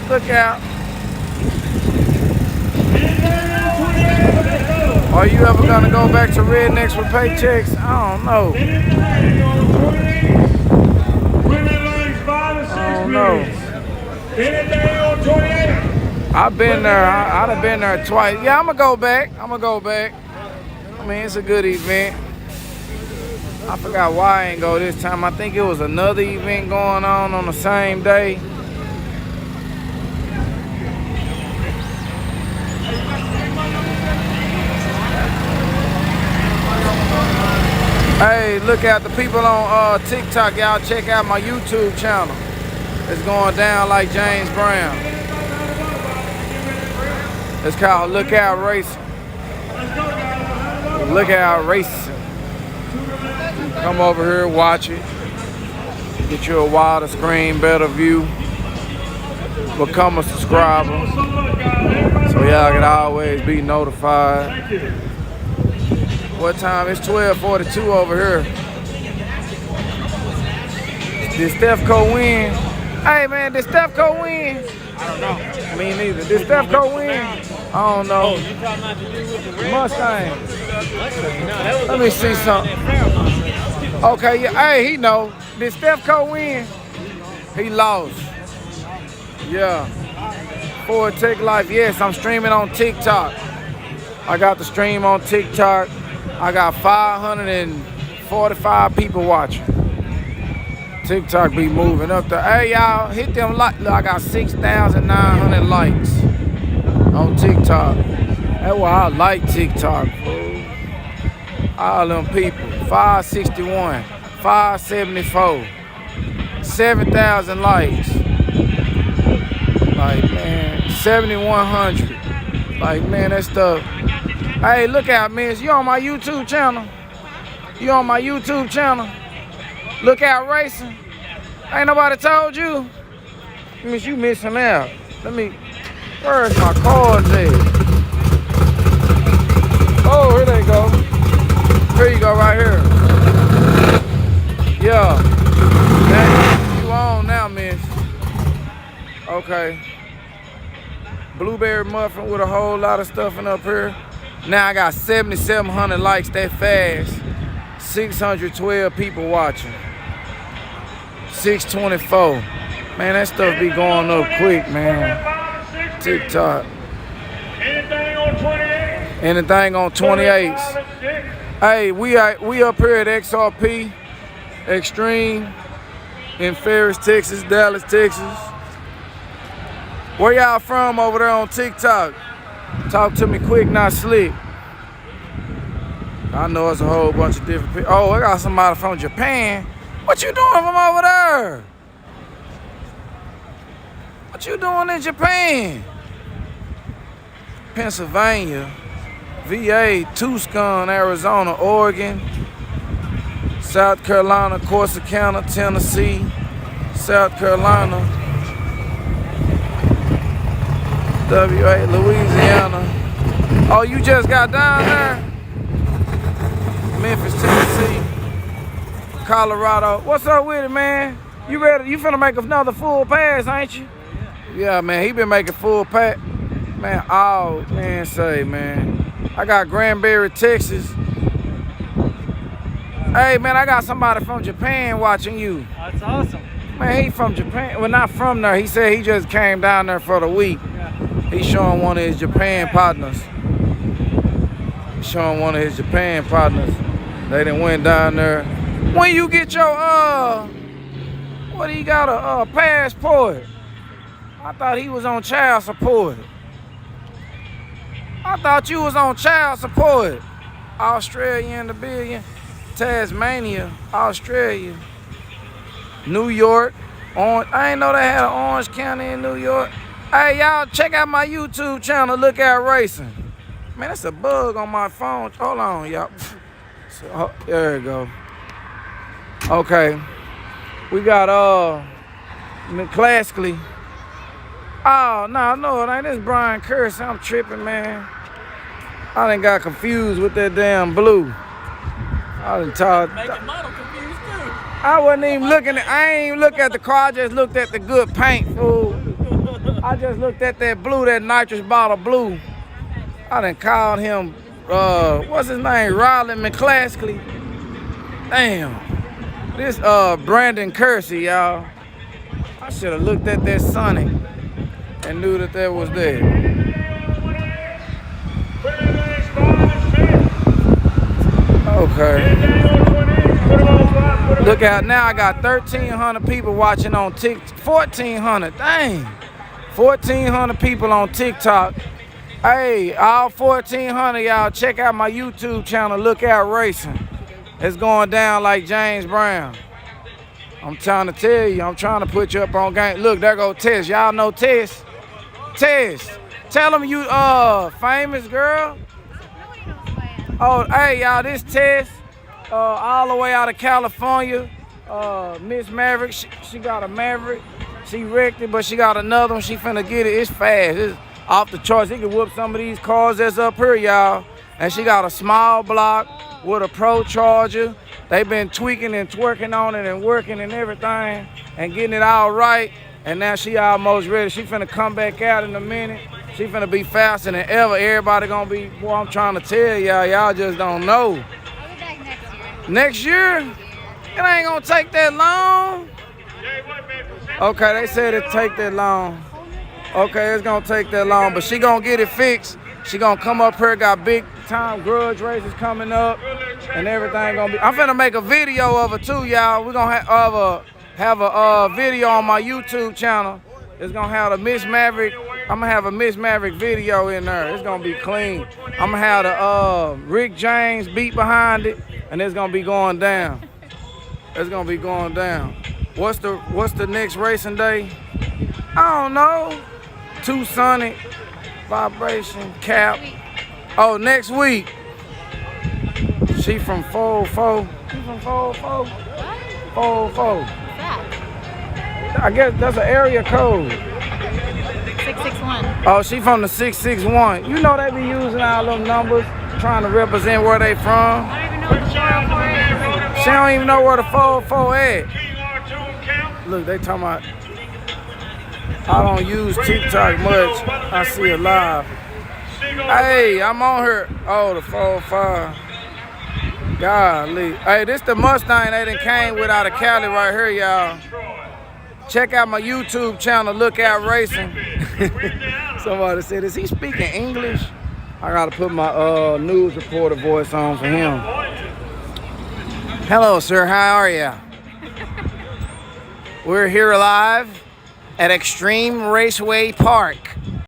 Look out. Are you ever gonna go back to rednecks with paychecks? I don't know. I don't know. I've been there. I'd have been there twice. Yeah, I'm gonna go back. I mean, it's a good event. I forgot why I ain't go this time. I think it was another event going on the same day. Hey, look at the people on TikTok. Y'all check out my YouTube channel. It's going down like James Brown. It's called Look Out Racing. Look Out Racing. Come over here, watch it. Get you a wider screen, better view. Become a subscriber. So y'all can always be notified. What time? It's 12:42 over here. Did Stephco win? Hey man, did Stephco win? I don't know. Me neither. Did Stephco win? I don't know. Oh, you talking about to do with the red? Mustang. No, Let me see something. Okay, yeah. Hey, he know. Did Stephco win? He lost. Yeah. Ford Tech Life. Yes, I'm streaming on TikTok. I got the stream on TikTok. I got 545 people watching. TikTok be moving up there. Hey y'all, hit them like. Look, I got 6,900 likes on TikTok. That's why I like TikTok, fool. All them people. 561, 574, 7,000 likes. Like man, 7,100. Like man, that stuff. Hey, look out, miss. You on my YouTube channel? You on my YouTube channel? Look Out Racing. Ain't nobody told you? Miss, you missing out. Where's my cards at? Oh, here they go. Here you go, right here. Yeah. You on now, miss. Okay. Blueberry muffin with a whole lot of stuffing up here. Now I got 7,700 likes that fast. 612 people watching. 624. Man, that stuff be going up quick, man. TikTok. Anything on 28s. Hey, we up here at XRP Extreme in Ferris, Texas, Dallas, Texas. Where y'all from over there on TikTok? Talk to me quick, not slick. I know it's a whole bunch of different people. Oh, I got somebody from Japan. What you doing from over there? What you doing in Japan? Pennsylvania, VA, Tucson, Arizona, Oregon, South Carolina, Corsicana, Tennessee, South Carolina, WA, Louisiana. Oh, you just got down there? Memphis, Tennessee, Colorado. What's up with it, man? You ready? You finna make another full pass, ain't you? Yeah, man, he been making full pass. Man, oh, man, say, man. I got Granbury, Texas. Hey, man, I got somebody from Japan watching you. That's awesome. Man, he from Japan. Well, not from there. He said he just came down there for the week. Yeah. He's showing one of his Japan partners. They done went down there. When you get your, what do you got, a passport? I thought he was on child support. I thought you was on child support. Australia and the billion. Tasmania, Australia. New York. Orange. I ain't know they had an Orange County in New York. Hey, y'all, check out my YouTube channel, Look Out Racing. Man, that's a bug on my phone. Hold on, y'all. So, there we go. Okay. We got, classically. Oh, no, it ain't. This Brian Curse. I'm tripping, man. I done got confused with that damn blue. I done talked. Making model confused too. I wasn't even looking at, I ain't even look at the car, I just looked at the good paint, fool. I just looked at that blue, that nitrous bottle blue. I done called him, what's his name? Riley McClaskey. Damn. This Brandon Kersey, y'all. I should have looked at that Sonic and knew that that was there. Okay. Look out now, I got 1,300 people watching on TikTok. 1,400, dang. 1,400 people on TikTok. Hey, all 1,400 y'all, check out my YouTube channel, Look Out Racing. It's going down like James Brown. I'm trying to tell you, I'm trying to put you up on game. Look, there go Tess. Y'all know Tess? Tess, tell them you famous girl. Oh, hey y'all, this Tess, all the way out of California. Miss Maverick, she got a Maverick. She wrecked it, but she got another one. She finna get it. It's fast. It's off the charts. He can whoop some of these cars that's up here, y'all. And she got a small block with a Pro Charger. They been tweaking and twerking on it and working and everything and getting it all right. And now she almost ready. She finna come back out in a minute. She finna be faster than ever. Everybody gonna be, boy, I'm trying to tell y'all, y'all just don't know. I'll be back Next next year. year? It ain't gonna take that long. Okay, they said it take that long. Okay, it's gonna take that long, but she gonna get it fixed. She gonna come up here, got big time grudge races coming up and everything gonna be. I'm finna make a video of it too, y'all. We're gonna have a video on my YouTube channel. It's gonna have the Miss Maverick. I'm gonna have a Miss Maverick video in there. It's gonna be clean. I'm gonna have the Rick James beat behind it, and it's gonna be going down. It's gonna be going down. What's the next racing day? I don't know. Two Sonic, Vibration, Cap. Oh, next week. She from 404. She from 404? 404. I guess that's an area code. 661. Oh, she from the 661. You know they be using all them numbers, trying to represent where they from. I don't even know what the 404 is. She don't even know where the 404 at. Look, they talking about, I don't use TikTok much. I see it live. Hey, I'm on here. Oh, the 405. Golly. Hey, this the Mustang they done came with out of Cali right here, y'all. Check out my YouTube channel, Look Out Racing. Somebody said, is he speaking English? I gotta put my news reporter voice on for him. Hello, sir, how are you? We're here live at Extreme Raceway Park.